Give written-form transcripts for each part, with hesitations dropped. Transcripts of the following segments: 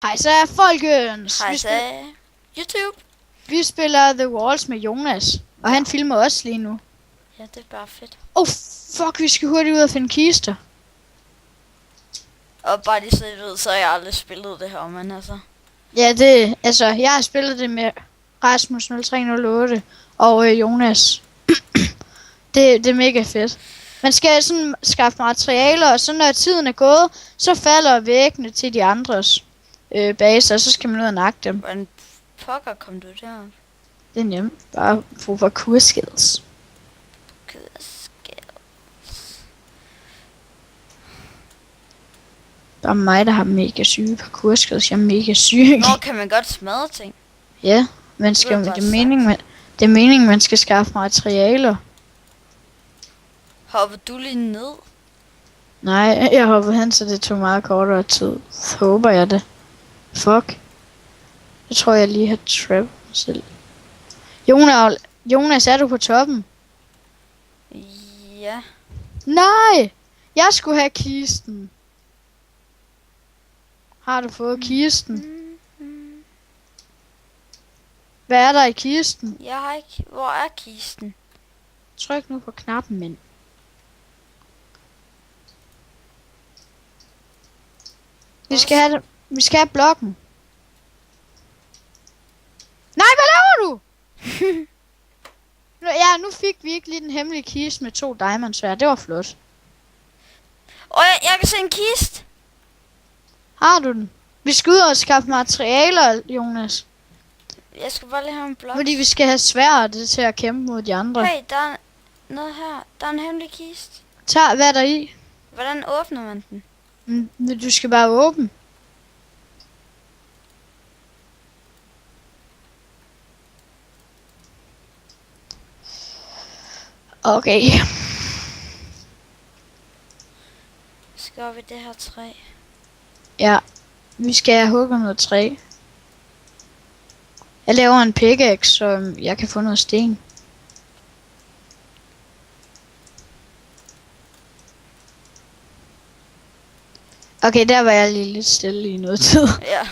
Hej så folkens! Hej så YouTube. Vi spiller The Walls med Jonas, og han filmer også lige nu. Ja, det er bare fedt. Fuck, vi skal hurtigt ud og finde kister. Og bare lige så I ved, så har jeg aldrig spillet det her, men altså. Ja, jeg har spillet det med Rasmus 0308 og Jonas. det er mega fedt. Man skal sådan skaffe materialer, og så når tiden er gået, så falder væggene til de andres baser, og så skal man ud og nakke dem. Hvordan pokker kom du der? Det er nemt. Bare få parkour-skills. Der er mig, der har mega syge parkour-skills. Jeg er mega syg. Nå, kan man godt smadre ting? Ja, det er meningen, man skal skaffe materialer. Hoppede du lige ned? Nej, jeg hoppede hen, så det tog meget kortere tid. Så håber jeg det. Fuck. Jeg tror, jeg lige har trappet mig selv. Jonas, er du på toppen? Ja. Nej! Jeg skulle have kisten. Har du fået kisten? Hvad er der i kisten? Jeg har ikke. Hvor er kisten? Tryk nu på knappen, mand. Vi skal have blokken. Nej, hvad laver du? Nu fik vi ikke lige den hemmelige kiste med 2 diamondsværd. Det var flot. Jeg kan se en kiste. Har du den? Vi skal ud og skaffe materialer, Jonas. Jeg skal bare lige have en blok. Fordi vi skal have sværd til at kæmpe mod de andre. Hey, der er noget her. Der er en hemmelig kiste. Hvad er der i? Hvordan åbner man den? Du skal bare åbne. Okay. Skal vi det her træ? Ja. Vi skal have hugget noget træ. Jeg laver en pickaxe, så jeg kan få noget sten. Okay, der var jeg lige lidt stille i noget tid. Ja.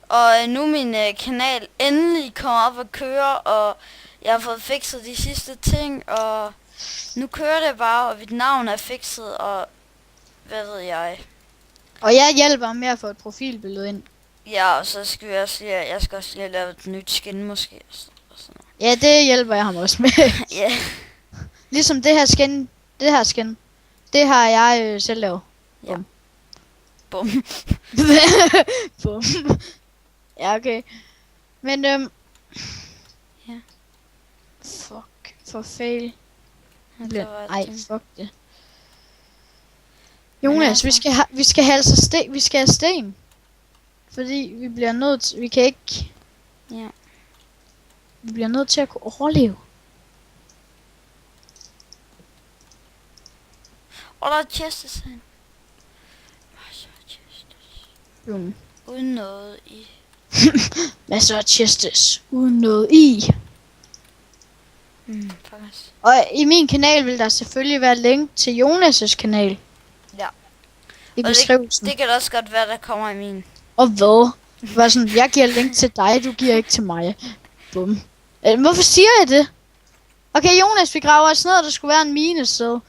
Og nu min kanal endelig kommer op at køre, og jeg har fået fikset de sidste ting, og nu kører det bare, og mit navn er fikset, og hvad ved jeg. Og jeg hjælper med at få et profilbillede ind. Ja, og så skal jeg skal også lige lave et nyt skin måske. Og sådan noget. Ja, det hjælper jeg ham også med. Ja. Ligesom det her skin, det har jeg selv lavet. Ja. Bum. Bum. Ja, okay. Men ja. Fuck, for fail. Ej, fuck det. Jonas, vi skal have sten. Fordi vi bliver nødt til, vi kan ikke. Ja. Vi bliver nødt til at kunne overleve. Og der er chests her. Uden noget i. Masser af chests uden noget i. Faktisk. Og i min kanal vil der selvfølgelig være link til Jonas' kanal. Ja. I beskrivelsen. Det kan også godt være, der kommer i min. Og hvad? Var sådan, jeg giver link til dig, du giver ikke til mig. Bum. Hvorfor siger jeg det? Okay, Jonas, vi graver os ned, der skulle være en minested.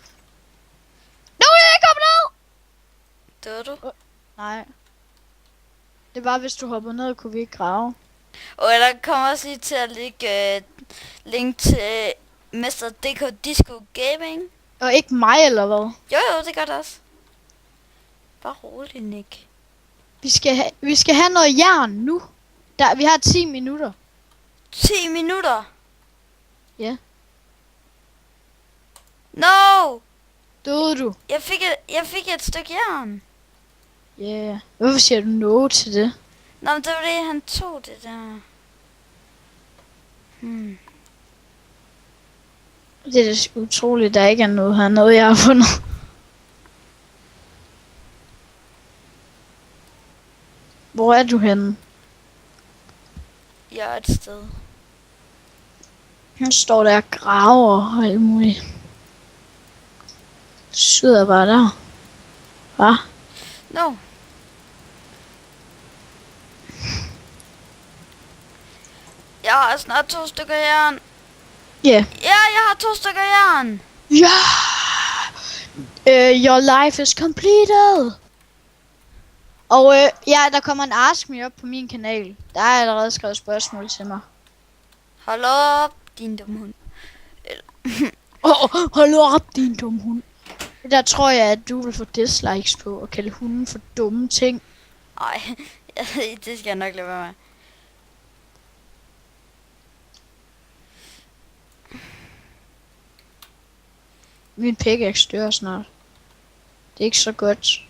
Nu er jeg ikke kommet ned! Døde du? Nej. Det er bare, hvis du hoppede ned, kunne vi ikke grave. Og der kommer også lige til at lægge link til Mester DK Disco Gaming. Og ikke mig, eller hvad? Jo, det gør det også. Bare rolig, Nick. Vi skal have noget jern nu. Vi har 10 minutter. 10 minutter? Ja. No! Døde du? Jeg fik et stykke jern. Ja. Yeah. Hvorfor siger du no til det? Nå, men det var det, han tog det der. Det er da utroligt, der ikke er noget her. Noget, jeg har fundet. Hvor er du henne? Jeg er et sted. Han står der og graver og alt muligt. Sidder bare der. Hva? No. Jeg har snart 2 stykker jern. Ja. Ja, jeg har 2 stykker jern. Ja! Your life is completed! Og ja, der kommer en Ask Me op på min kanal. Der er allerede skrevet spørgsmål til mig. Hold op, din dumme hund. Hold op, din dumme hund. Det der tror jeg, at du vil få dislikes på, og kalde hunden for dumme ting. Ej, det skal jeg nok lade være med. Min pickaxe dør snart. Det er ikke så godt.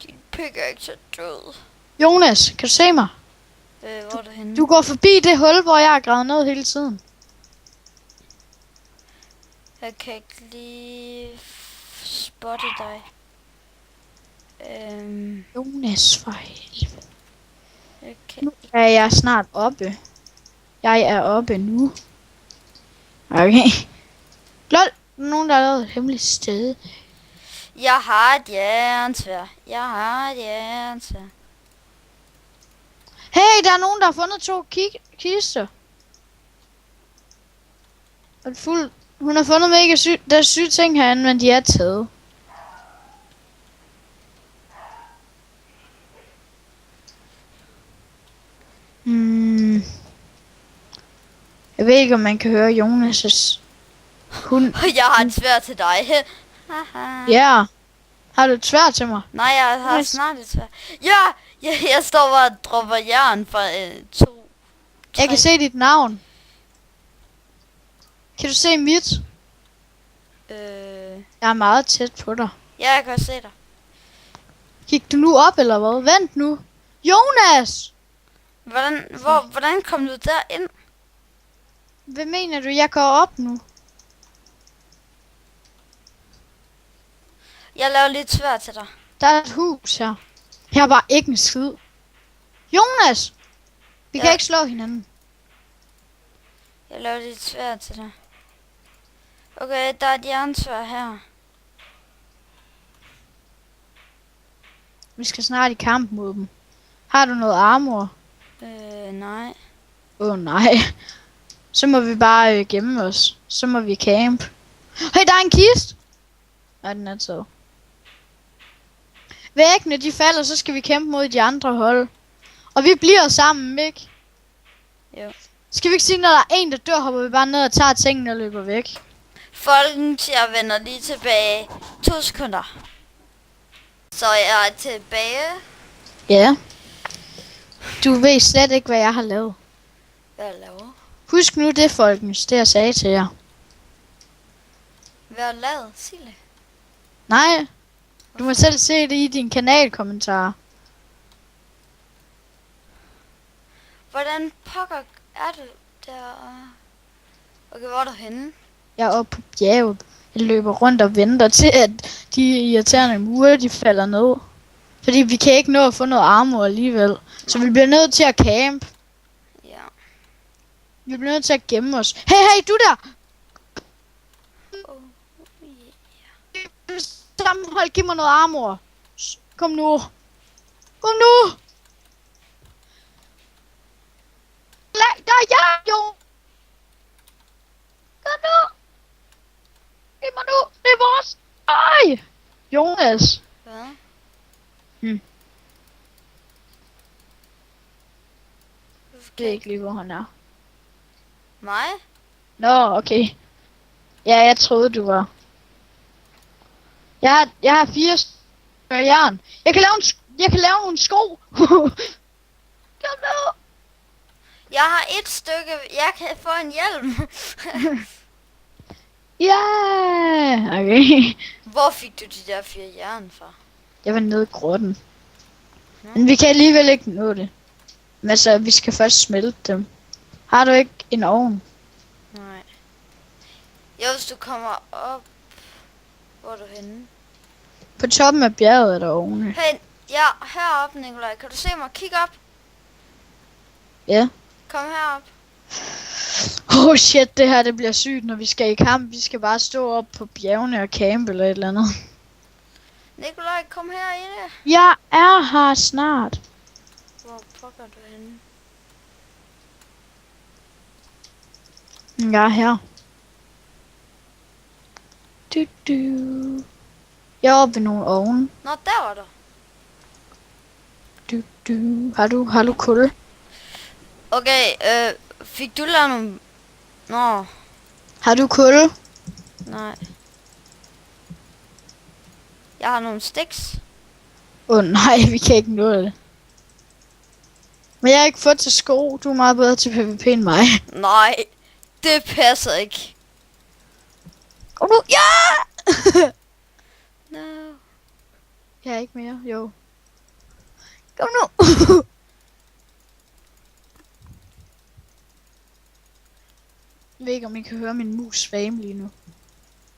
Din pickaxe er død. Jonas, kan du se mig? Hvor er du henne? Du går forbi det hul, hvor jeg har gravet ned hele tiden. Jeg kan ikke lige spotte dig. Jonas, for helvede. Okay. Nu er jeg snart oppe. Jeg er oppe nu. Okay. Lol, nogen der har lavet et hemmeligt sted. Jeg har et jernsværd. Jeg har et jernsværd. Hey, der er nogen, der har fundet 2 kister. Og det fuld. Hun har fundet mega der er syge ting herinde, men de er taget. Jeg ved ikke, om man kan høre Jonas' hund. Jeg har et sværd til dig. Haha. Ja. Har du et sværd til mig? Nej, jeg har snart et sværd. Ja, jeg står bare og dropper jern fra 2. Jeg kan se dit navn. Kan du se mit? Jeg er meget tæt på dig. Ja, jeg kan også se dig. Gik du nu op, eller hvad? Vent nu. Jonas! Hvordan kom du derind? Hvad mener du? Jeg går op nu. Jeg laver lidt sværd til dig. Der er et hus her. Her er bare ikke en skid. Jonas! Vi kan ikke slå hinanden. Jeg laver lidt sværd til dig. Okay, der er et jernsværd her. Vi skal snart i kamp mod dem. Har du noget armor? Nej. Nej. Så må vi bare gemme os. Så må vi camp. Hey, der er en kiste! Nej, den er taget. Væggene, de falder, så skal vi kæmpe mod de andre hold. Og vi bliver sammen, ikke? Jo. Skal vi ikke sige, når der er en, der dør, hopper vi bare ned og tager tingene og løber væk? Folkens, jeg vender lige tilbage. 2 sekunder. Så jeg er tilbage. Ja. Du ved slet ikke, hvad jeg har lavet. Hvad laver? Husk nu det, folkens, det jeg sagde til jer. Hvad har du lavet? Sig det. Nej. Du må selv se det i din kanalkommentarer. Hvordan pokker er du der? Okay, hvor er du henne? Jeg er oppe på bjerget. Jeg løber rundt og venter til, at de irriterende mure, de falder ned. Fordi vi kan ikke nå at få noget armor alligevel. Så vi bliver nødt til at camp. Ja. Vi bliver nødt til at gemme os. Hey, du der! Sammenhold, giv mig noget armor. Kom nu. Kom nu! Der er jeg, jo! Kom nu! Giv mig nu! Det er vores! Ej! Jonas! Hvad? Det er ikke lige, hvor han er. Mig? Nå, okay. Ja, jeg troede, du var. Jeg har 4 stykker jern. Jeg kan lave nogle sko. Kom nu! Jeg har 1 stykke. Jeg kan få en hjelm. Ja, okay. Hvor fik du de der 4 jern fra? Jeg var nede i grotten. Men vi kan alligevel ikke nå det. Men altså, vi skal først smelte dem. Har du ikke en ovn? Nej. Jo, hvis du kommer op. Hvor er du henne? På toppen af bjerget er der ovne. Hey, ja, heroppe, Nikolaj. Kan du se mig? Kig op. Ja. Kom herop. Oh shit, det her det bliver sygt, når vi skal i kamp. Vi skal bare stå op på bjergene og campe eller et eller andet. Nikolaj, kom herinde. Jeg er her snart. Hvor pokker du henne? Jeg er her. Jeg er oppe ved nogle ovne. Nå, der var der. Har du kul? Okay, fik du lavet nogle... Nå, Har du kul? nej. Jeg har nogle sticks. Nej, vi kan ikke nå det. Men jeg har ikke fået til sko. Du er meget bedre til PvP end mig. Nej, det passer ikke. Kom nu. Ja! No. Jeg er ikke mere. Jo. Kom nu. Jeg ved ikke, om I kan høre min mus svame lige nu.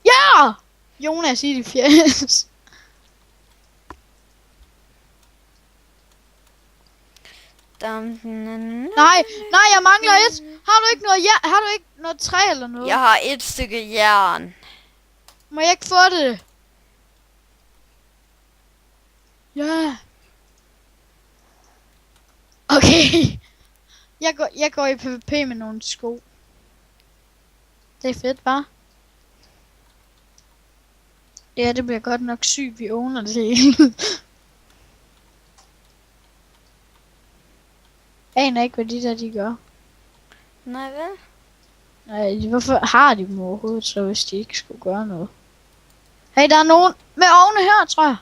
Ja! Jonas i de fjæs. Nej, jeg mangler et. Har du ikke noget, har du ikke noget træ eller noget? Jeg har et stykke jern. Må jeg ikke få det? Ja. Okay. Jeg går i PvP med nogle sko. Det er fedt, hva'? Ja, det bliver godt nok sygt, vi owner det hele. Jeg aner ikke, hvad de der, de gør. Nej, vel? Nej, hvorfor har de dem overhovedet, så hvis de ikke skulle gøre noget? Hey, der er nogen med ovne her, tror jeg.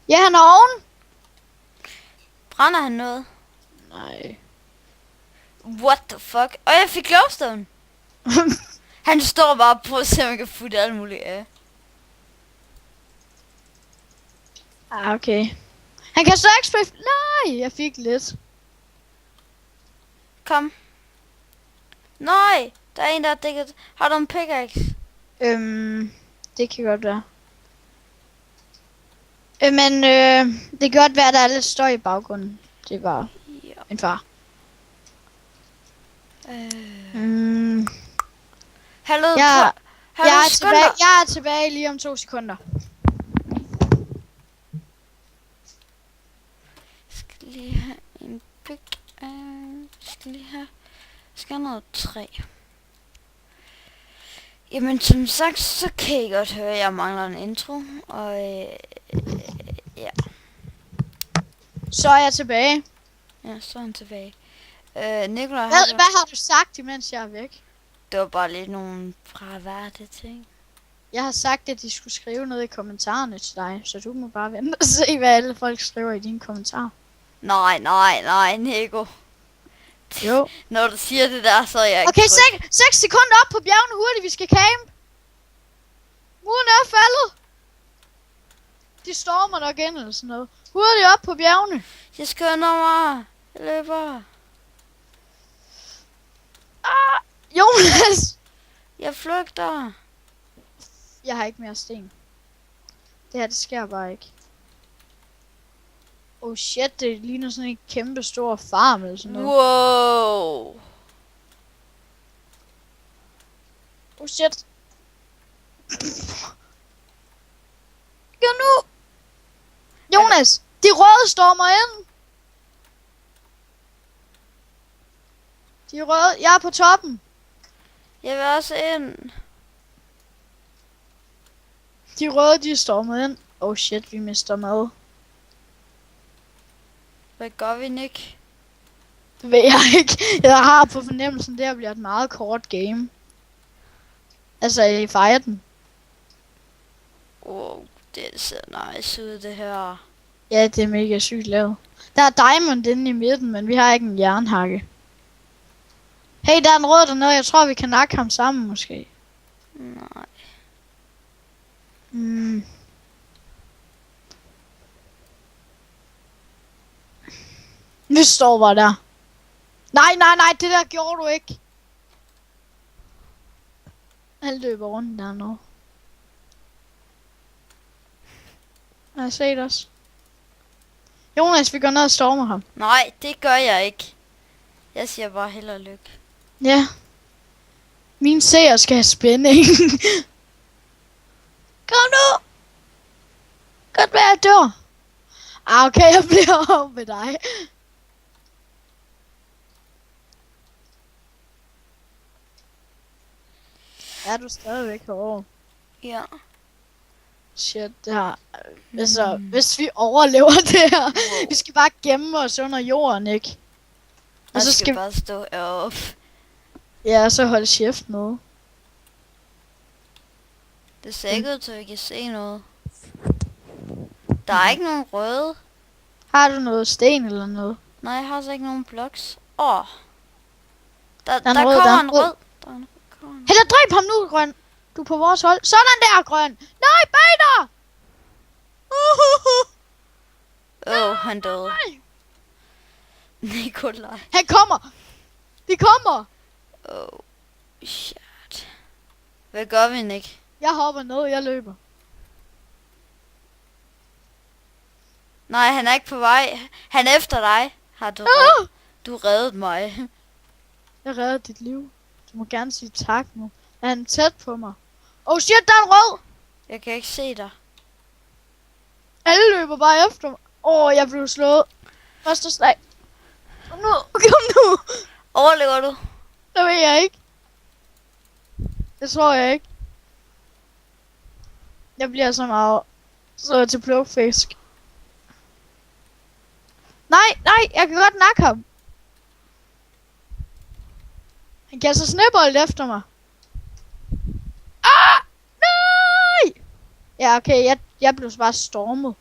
Ja, han er oven. Brænder han noget? Nej. What the fuck? Og jeg fik glowstone. Han står bare på at se, om jeg kan få det alt muligt af. Okay. Han kan så ikke spille... Nej, jeg fik lidt. Kom. Nej, der er en, der har dækket. Har du en pickaxe? Det kan godt være. Men det kan godt være, at der er lidt støj i baggrunden. Det var min far. Hallo, Jeg hallo, jeg er tilbage lige om 2 sekunder. Skal lige have en skal lige have... Skal noget træ. Jamen som sagt, så kan I godt høre, at jeg mangler en intro. Og ja. Så er jeg tilbage. Ja, så er han tilbage. Nikolaj, Hvad har du sagt, imens jeg er væk? det var bare lidt nogle fraværte ting. Jeg har sagt, at de skulle skrive noget i kommentarerne til dig, så du må bare vente og se, hvad alle folk skriver i dine kommentarer. Nej, Nico. Jo. Når du siger det der, så er jeg ikke Okay, tryg. 6 sekunder op på bjergene hurtigt, vi skal camp. Muren er faldet. De stormer nok ind eller sådan noget. Hurtigt op på bjergene. Jeg skynder mig. Jeg løber. Jonas! Jeg flygter. Jeg har ikke mere sten. Det her, det sker bare ikke. Oh shit, det ligner sådan en kæmpe stor farm eller sådan noget. Wow. Oh shit. Gør nu! Jonas! De røde stormer ind! De røde, jeg er på toppen. Jeg vil også ind. De røde, de er stormet ind. Oh shit, vi mister mad. Hvad gør vi, Nick? Det ved jeg ikke. Jeg har på fornemmelsen, det her bliver et meget kort game. Altså, I fejrer den. Wow, det ser nice ud, det her. Ja, det er mega sygt lavet. Der er diamond inde i midten, men vi har ikke en jernhakke. Hey, der er en rød dernede. Jeg tror, vi kan nakke ham sammen, måske. Nej. Vi står bare der. Nej, det der gjorde du ikke. Han løber rundt dernede. Jeg har set os. Jonas, vi går ned og stormer ham. Nej, det gør jeg ikke. Jeg siger bare held og lykke. Ja. Min seer skal have spænding. Kom nu! Godt være, jeg dør. Okay, jeg bliver over med dig. Er du stadigvæk herovre? Ja. Shit, det her. Altså, hvis vi overlever det her. Wow. Vi skal bare gemme os under jorden, ikke? Og Jeg så skal skal bare stå heroppe. ja, så holde chef noget. Det ser ikke ud til, at vi kan se noget. Der er ikke nogen røde. Har du noget sten eller noget? Nej, jeg har så ikke nogen blocks. Åh. Der er en kommer rød, der er en en rød. rød. Der er en kommer en- Heller dræb ham nu, Grøn. Du er på vores hold. Sådan der, Grøn. Nej, bag dig! Han døde. Nej. Nikolaj. Han kommer. Vi kommer. Shit. Hvad gør vi, Nick? Jeg hopper ned, jeg løber. Nej, han er ikke på vej. Han er efter dig. Har du du reddet mig. Jeg redder dit liv. Du må gerne sige tak nu. Er han tæt på mig? Oh shit, der er en rød. Jeg kan ikke se dig. Alle løber bare efter mig. Jeg blev slået. Første slag. Kom nu. Overlever du? Det ved jeg ikke. Det tror jeg ikke. Jeg bliver så meget så til plukfisk. Nej, jeg kan godt nakke ham. Han kaster snebold efter mig. Nej! Ja, okay, jeg blev bare stormet.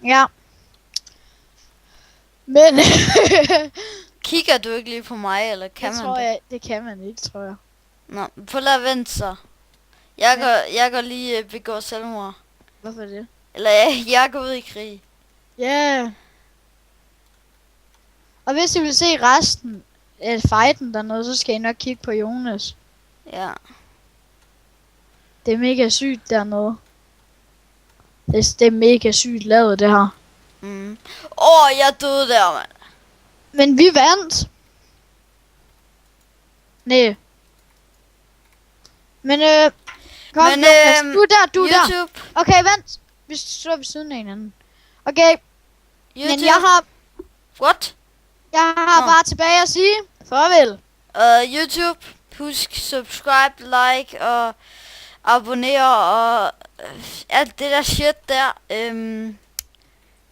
Ja. Men Kigger du ikke lige på mig, eller kan det man tror det? jeg, det kan man ikke, tror jeg. Nå, prøv at vente så. Jeg går lige begå selvmord. Hvorfor det? Eller jeg går ud i krig. Ja. Yeah. Og hvis I vil se resten af fighten dernede, så skal I nok kigge på Jonas. Ja. Det er mega sygt dernede. Det er mega sygt lavet, det her. Jeg døde der, mand. Men vi vandt. Nej. Men kom, Men, Jonas, du er der, YouTube. der. Okay, vent. Vi står ved siden af hinanden. Okay, YouTube. men jeg What? har bare tilbage at sige farvel. YouTube. Husk subscribe, like og abonnere og alt det der shit der.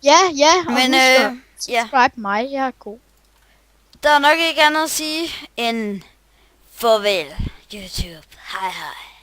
Ja, og Men husk at ja, subscribe mig, jeg er god. der er nok ikke andet at sige end farvel, YouTube. Hej hej.